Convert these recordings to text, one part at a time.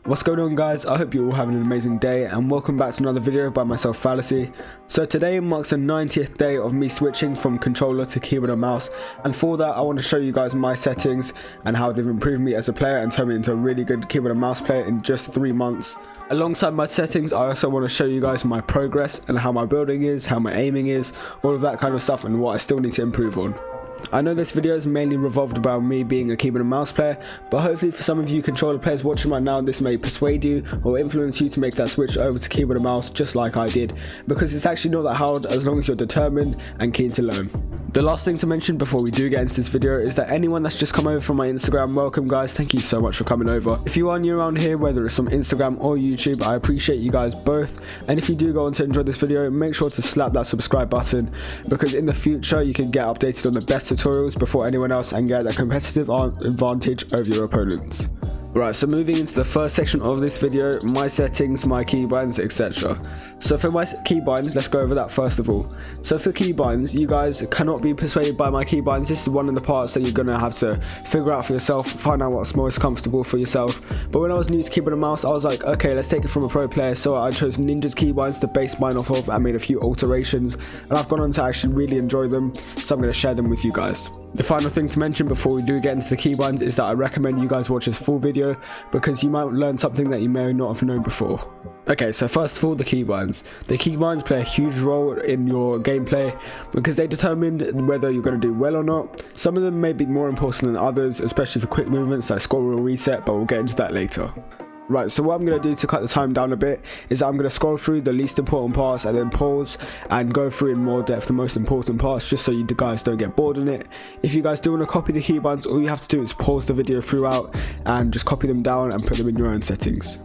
What's going on, guys? I hope you're all having an amazing day and welcome back to another video by myself, Fallacy. So today marks the 90th day of me switching from controller to keyboard and mouse, and for that I want to show you guys my settings and how they've improved me as a player and turned me into a really good keyboard and mouse player in just 3 months. Alongside my settings, I also want to show you guys my progress and how my building is, how my aiming is, all of that kind of stuff, and what I still need to improve on. I know this video is mainly revolved around me being a keyboard and mouse player, but hopefully for some of you controller players watching right now, this may persuade you or influence you to make that switch over to keyboard and mouse just like I did, because it's actually not that hard as long as you're determined and keen to learn. The last thing to mention before we do get into this video is that anyone that's just come over from my Instagram, welcome guys, thank you so much for coming over. If you are new around here, whether it's from Instagram or YouTube, I appreciate you guys both, and if you do go on to enjoy this video, make sure to slap that subscribe button, because in the future you can get updated on the best tutorials before anyone else and get that competitive advantage over your opponents. Right, so moving into the first section of this video, my settings, my keybinds, etc. So for my keybinds, let's go over that first of all. So for keybinds, you guys cannot be persuaded by my keybinds. This is one of the parts that you're going to have to figure out for yourself, find out what's most comfortable for yourself. But when I was new to keyboard and mouse, I was like, okay, let's take it from a pro player. So I chose Ninja's keybinds to base mine off of and made a few alterations. And I've gone on to actually really enjoy them, so I'm going to share them with you guys. The final thing to mention before we do get into the keybinds is that I recommend you guys watch this full video, because you might learn something that you may not have known before. Okay, so first of all, the keybinds. The keybinds play a huge role in your gameplay because they determine whether you're going to do well or not. Some of them may be more important than others, especially for quick movements like scroll wheel reset, but we'll get into that later. Right, so what I'm going to do to cut the time down a bit is I'm going to scroll through the least important parts and then pause and go through in more depth the most important parts, just so you guys don't get bored in it. If you guys do want to copy the keybinds, all you have to do is pause the video throughout and just copy them down and put them in your own settings.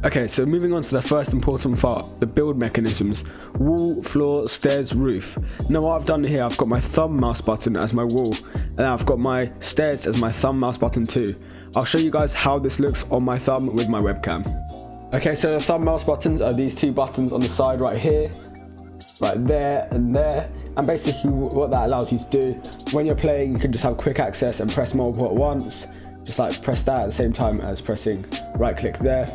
Okay, so moving on to the first important part, the build mechanisms: wall, floor, stairs, roof. Now what I've done here, I've got my thumb mouse button as my wall, and I've got my stairs as my thumb mouse button too. I'll show you guys how this looks on my thumb with my webcam. Okay, so the thumb mouse buttons are these two buttons on the side right here, right there and there, and basically what that allows you to do, when you're playing, you can just have quick access and press multiple at once, just like press that at the same time as pressing right click there.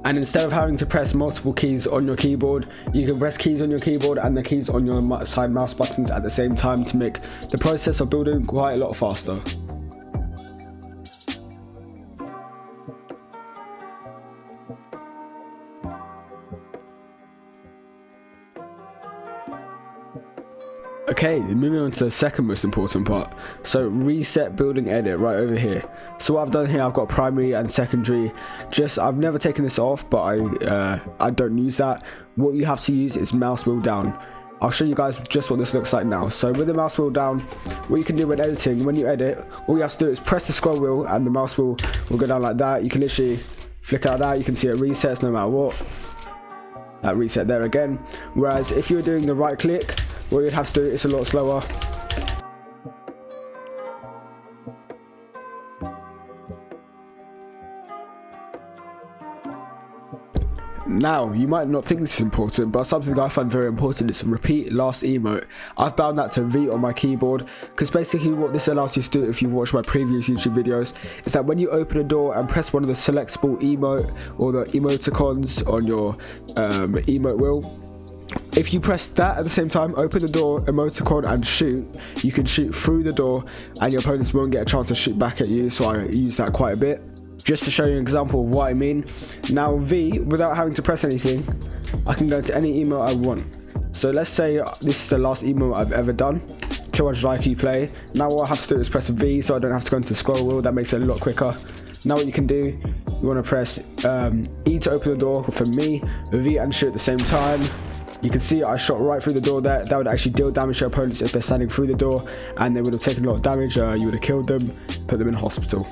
And instead of having to press multiple keys on your keyboard, you can press keys on your keyboard and the keys on your side mouse buttons at the same time to make the process of building quite a lot faster. Okay, moving on to the second most important part. So reset, building, edit, right over here. So what I've done here, I've got primary and secondary. I've never taken this off, but I don't use that. What you have to use is mouse wheel down. I'll show you guys just what this looks like now. So with the mouse wheel down, what you can do when editing, when you edit, all you have to do is press the scroll wheel and the mouse wheel will go down like that. You can literally flick out that, you can see it resets no matter what. That reset there again. Whereas if you're doing the right click, what you'd have to do is a lot slower. Now, you might not think this is important, but something I find very important is repeat last emote. I've bound that to V on my keyboard, because basically what this allows you to do, if you watch my previous YouTube videos, is that when you open a door and press one of the selectable emote or the emoticons on your emote wheel, if you press that at the same time, open the door, emoticon and shoot, you can shoot through the door and your opponents won't get a chance to shoot back at you, so I use that quite a bit. Just to show you an example of what I mean, now V, without having to press anything, I can go to any emote I want. So let's say this is the last emote I've ever done, 200 IQ play. Now what I have to do is press V so I don't have to go into the scroll wheel, that makes it a lot quicker. Now what you can do, you want to press E to open the door for me, V and shoot at the same time. You can see I shot right through the door there. That would actually deal damage to opponents if they're standing through the door, and they would have taken a lot of damage. You would have killed them, put them in hospital.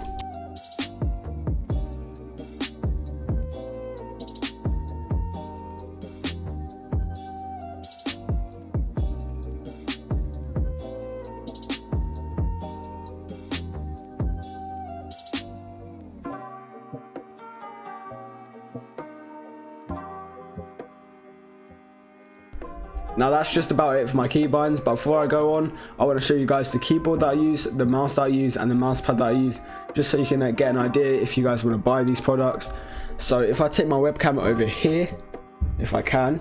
Now that's just about it for my keybinds, but before I go on, I want to show you guys the keyboard that I use, the mouse that I use, and the mouse pad that I use, just so you can get an idea if you guys want to buy these products. So if I take my webcam over here, if I can,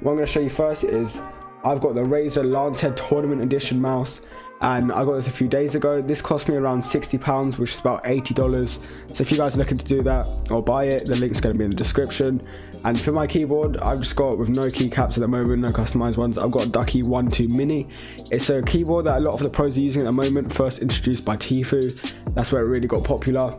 what I'm going to show you first is I've got the Razer Lancehead Tournament Edition mouse, and I got this a few days ago. This cost me around £60, which is about $80. So if you guys are looking to do that or buy it, the link's going to be in the description. And for my keyboard, I've just got, with no keycaps at the moment, no customized ones, I've got a Ducky 1.2 Mini. It's a keyboard that a lot of the pros are using at the moment, first introduced by Tfue. That's where it really got popular.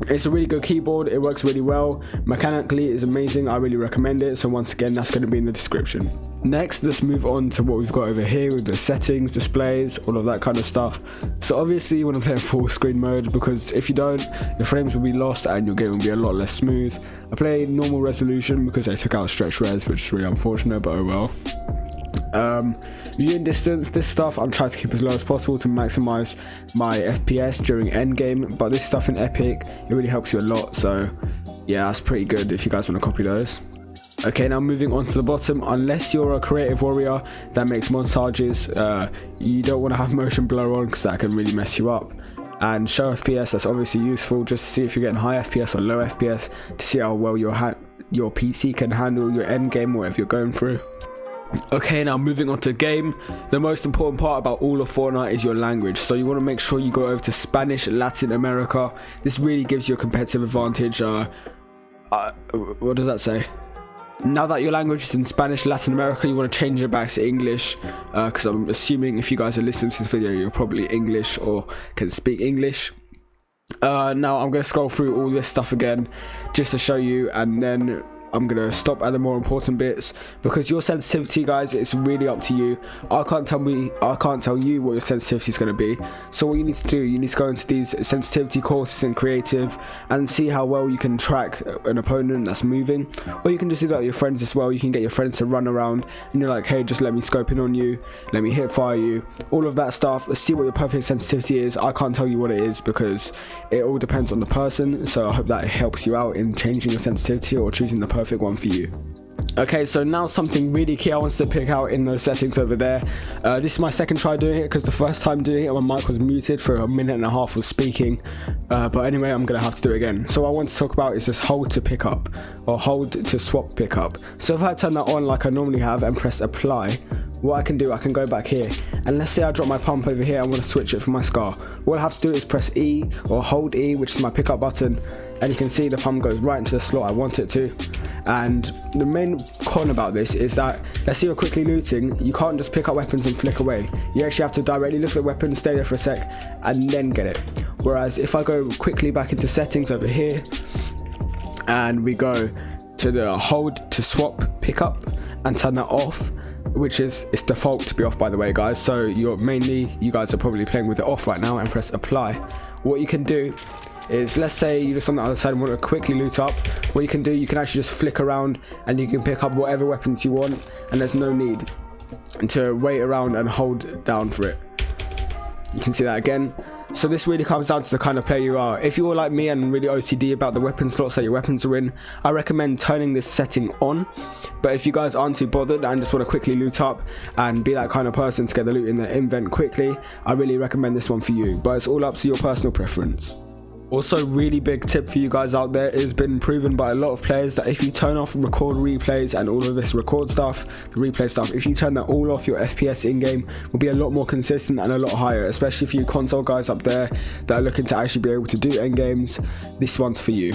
It's a really good keyboard, it works really well, mechanically it's amazing, I really recommend it. So once again, that's going to be in the description. Next, let's move on to what we've got over here with the settings, displays, all of that kind of stuff. So obviously you want to play in full screen mode, because if you don't, your frames will be lost and your game will be a lot less smooth. I play normal resolution because they took out stretch res, which is really unfortunate, but oh well. Viewing distance, this stuff I'm trying to keep as low as possible to maximize my FPS during endgame, but this stuff in Epic, it really helps you a lot. So yeah, that's pretty good if you guys want to copy those. Okay, now moving on to the bottom, unless you're a creative warrior that makes montages, you don't want to have motion blur on because that can really mess you up. And show FPS, that's obviously useful just to see if you're getting high FPS or low FPS, to see how well your PC can handle your end game, whatever you're going through. Okay, now moving on to game, the most important part about all of Fortnite is your language. So you want to make sure you go over to Spanish Latin America. This really gives you a competitive advantage. What does that say? Now that your language is in Spanish Latin America, you want to change it back to English, because I'm assuming if you guys are listening to this video, you're probably English or can speak English. Now I'm going to scroll through all this stuff again just to show you, and then I'm gonna stop at the more important bits, because your sensitivity, guys, it's really up to you. I can't tell you what your sensitivity is going to be. So what you need to do, you need to go into these sensitivity courses in creative and see how well you can track an opponent that's moving. Or you can just do that with your friends as well. You can get your friends to run around and you're like, hey, just let me scope in on you, let me hit fire you, all of that stuff. Let's see what your perfect sensitivity is. I can't tell you what it is because it all depends on the person, so I hope that helps you out in changing your sensitivity or choosing the perfect one for you. Okay, so now something really key I wanted to pick out in those settings over there. This is my second try doing it, because the first time doing it my mic was muted for 1.5 minutes of speaking, but anyway, I'm gonna have to do it again. So what I want to talk about is this hold to pick up, or hold to swap pickup. So if I turn that on like I normally have and press apply, what I can do, I can go back here, and let's say I drop my pump over here, I want to switch it for my scar. What I have to do is press E or hold E, which is my pickup button, and you can see the pump goes right into the slot I want it to. And the main con about this is that, let's say you're quickly looting, you can't just pick up weapons and flick away. You actually have to directly look at the weapon, stay there for a sec, and then get it. Whereas if I go quickly back into settings over here, and we go to the hold to swap pickup and turn that off, which is, it's default to be off, by the way, guys, so you guys are probably playing with it off right now, and press apply. What you can do is, let's say you're just on the other side and want to quickly loot up, what you can do, you can actually just flick around and you can pick up whatever weapons you want, and there's no need to wait around and hold down for it. You can see that again. So this really comes down to the kind of player you are. If you're like me and really OCD about the weapon slots that your weapons are in, I recommend turning this setting on. But if you guys aren't too bothered and just want to quickly loot up and be that kind of person to get the loot in the invent quickly, I really recommend this one for you. But it's all up to your personal preference. Also, really big tip for you guys out there, it's been proven by a lot of players that if you turn off record replays and all of this record stuff, the replay stuff, if you turn that all off, your FPS in-game will be a lot more consistent and a lot higher, especially for you console guys up there that are looking to actually be able to do end games. This one's for you.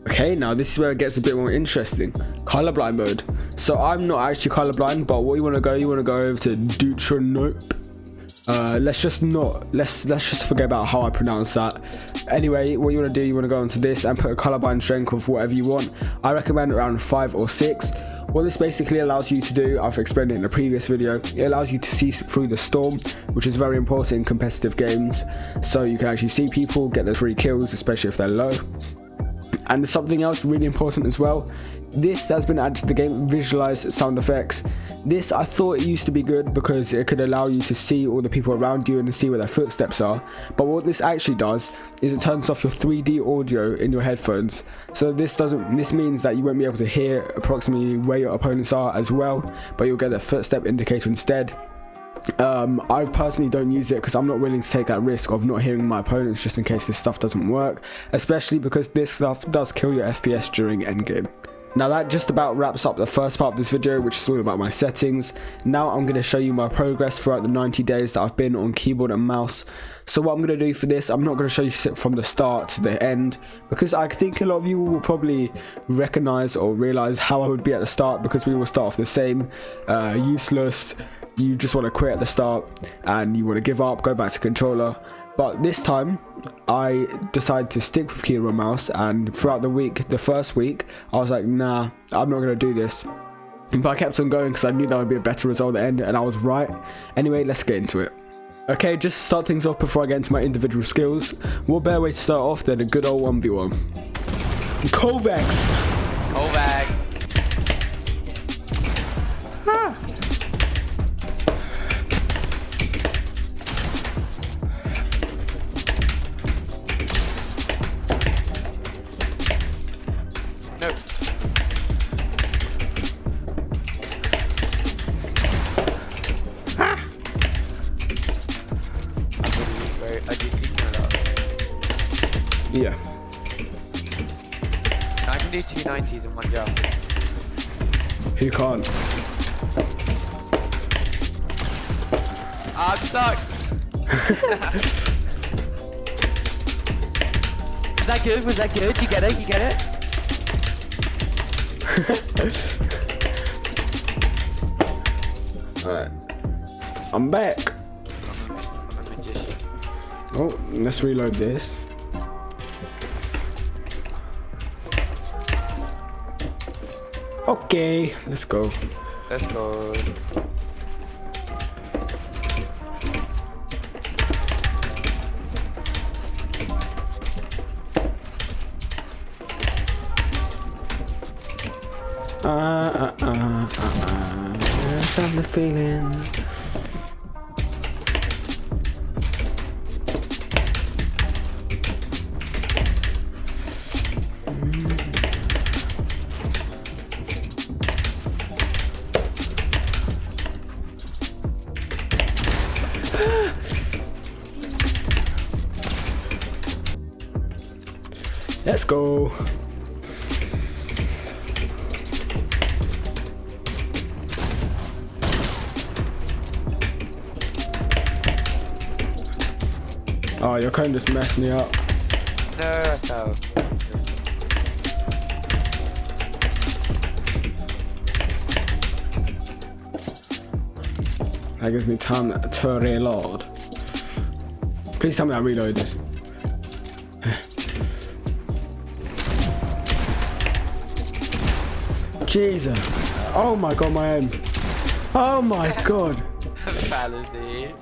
Okay, now this is where it gets a bit more interesting. Colorblind mode. So I'm not actually colorblind, but what you want to go over to Deuteronope. Let's just forget about how I pronounce that. Anyway, what you want to do, you want to go onto this and put a colorblind strength of whatever you want. I recommend around 5 or 6. What this basically allows you to do, I've explained it in a previous video, it allows you to see through the storm, which is very important in competitive games. So you can actually see people, get those free kills, especially if they're low. And something else really important as well, this has been added to the game, visualize sound effects. This, I thought it used to be good because it could allow you to see all the people around you and see where their footsteps are, but what this actually does is it turns off your 3D audio in your headphones. So this means that you won't be able to hear approximately where your opponents are as well, but you'll get their footstep indicator instead. I personally don't use it because I'm not willing to take that risk of not hearing my opponents just in case this stuff doesn't work, especially because this stuff does kill your FPS during endgame. Now that just about wraps up the first part of this video, which is all about my settings. Now I'm going to show you my progress throughout the 90 days that I've been on keyboard and mouse. So what I'm going to do for this, I'm not going to show you from the start to the end, because I think a lot of you will probably recognize or realize how I would be at the start, because we will start off the same, useless. You just want to quit at the start and you want to give up, go back to controller. But this time I decided to stick with keyboard and mouse, and throughout the week, the first week, I was like, nah, I'm not going to do this. But I kept on going because I knew that would be a better result at the end, and I was right. Anyway, let's get into it. Okay, just to start things off before I get into my individual skills, what better way to start off than a good old 1v1. Kovacs! Kovacs! Ah. No. Ah. I do speak to a lot. Yeah. I can do 290s in one jump. Who can't? I'm stuck! Was that good? Was that good? You get it? You get it? Alright. I'm back. I'm a magician. Oh, let's reload this. Okay, let's go. Let's go. I have the feeling. Let's go. Oh, your cone just messed me up. No, I fell. That gives me time to reload. Please tell me I reload this. Jesus. Oh my god, my aim. Oh my god. Fallacy.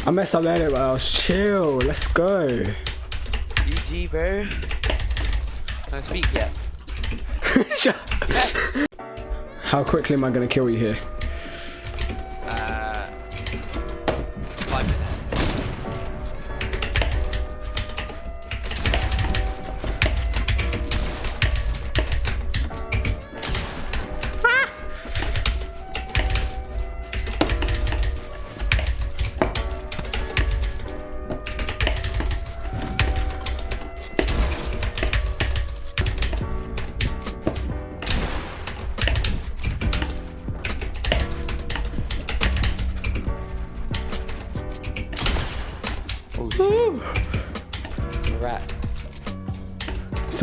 I messed up there, but I was chill. Let's go. GG, bro. No speak yet. How quickly am I going to kill you here? 5 minutes.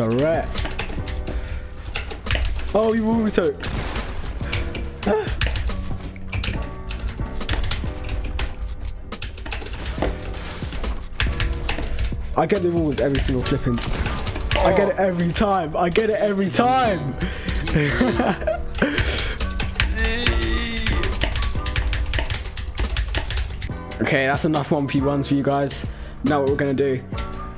a wreck. Oh, you will took. I get the rules every single flipping. I get it every time. I get it every time. Okay, that's enough 1v runs for you guys. Now what we're gonna do,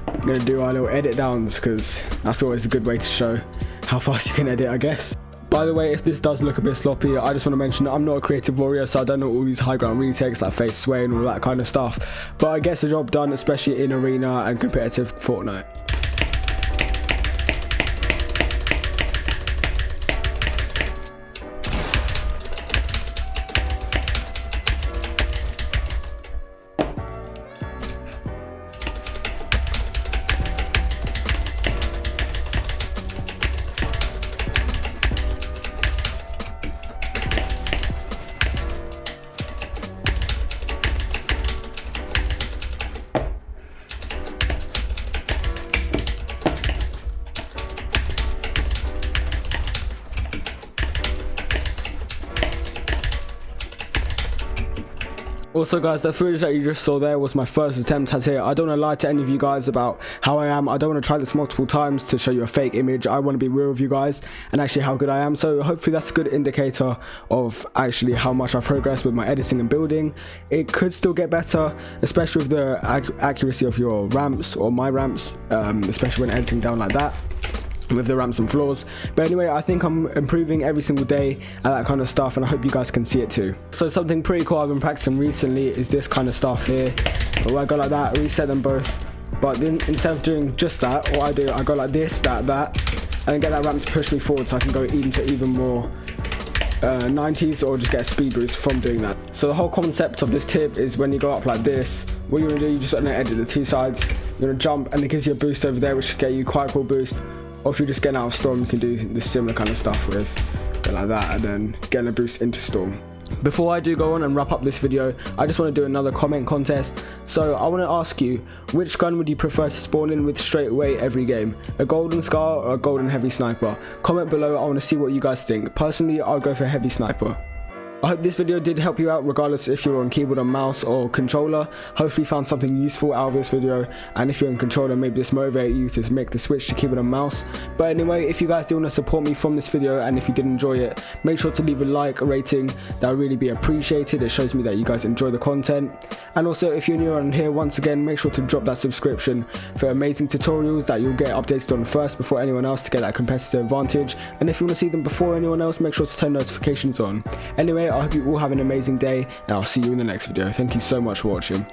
we're gonna do our little edit downs, because that's always a good way to show how fast you can edit, I guess. By the way, if this does look a bit sloppy, I just want to mention that I'm not a creative warrior, so I don't know all these high ground retakes like face sway and all that kind of stuff. But I get the job done, especially in arena and competitive Fortnite. Also guys, the footage that you just saw there was my first attempt at it. I don't want to lie to any of you guys about how I am. I don't want to try this multiple times to show you a fake image. I want to be real with you guys and actually how good I am. So hopefully that's a good indicator of actually how much I progressed with my editing and building. It could still get better, especially with the accuracy of your ramps or my ramps, especially when editing down like that, with the ramps and floors. But anyway, I think I'm improving every single day at that kind of stuff, and I hope you guys can see it too. So something pretty cool I've been practicing recently is this kind of stuff here, where I go like that, reset them both, but then instead of doing just that, what I do, I go like this, that, and then get that ramp to push me forward so I can go into even more 90s, or just get a speed boost from doing that. So the whole concept of this tip is when you go up like this, what you're going to do, you just want to edit the two sides, you're going to jump and it gives you a boost over there, which should get you quite a cool boost. Or if you're just getting out of storm, you can do this similar kind of stuff with going like that and then getting a boost into storm. Before I do go on and wrap up this video, I just want to do another comment contest. So I want to ask you, which gun would you prefer to spawn in with straight away every game? A golden scar or a golden heavy sniper? Comment below, I want to see what you guys think. Personally, I'll go for heavy sniper. I hope this video did help you out, regardless if you're on keyboard or mouse or controller. Hopefully you found something useful out of this video, and if you're on controller, maybe this motivated you to make the switch to keyboard and mouse. But anyway, if you guys do want to support me from this video, and if you did enjoy it, make sure to leave a like, a rating. That would really be appreciated. It shows me that you guys enjoy the content. And also, if you're new on here, once again, make sure to drop that subscription for amazing tutorials that you'll get updated on first before anyone else to get that competitive advantage. And if you want to see them before anyone else, make sure to turn notifications on. Anyway, I hope you all have an amazing day, and I'll see you in the next video. Thank you so much for watching.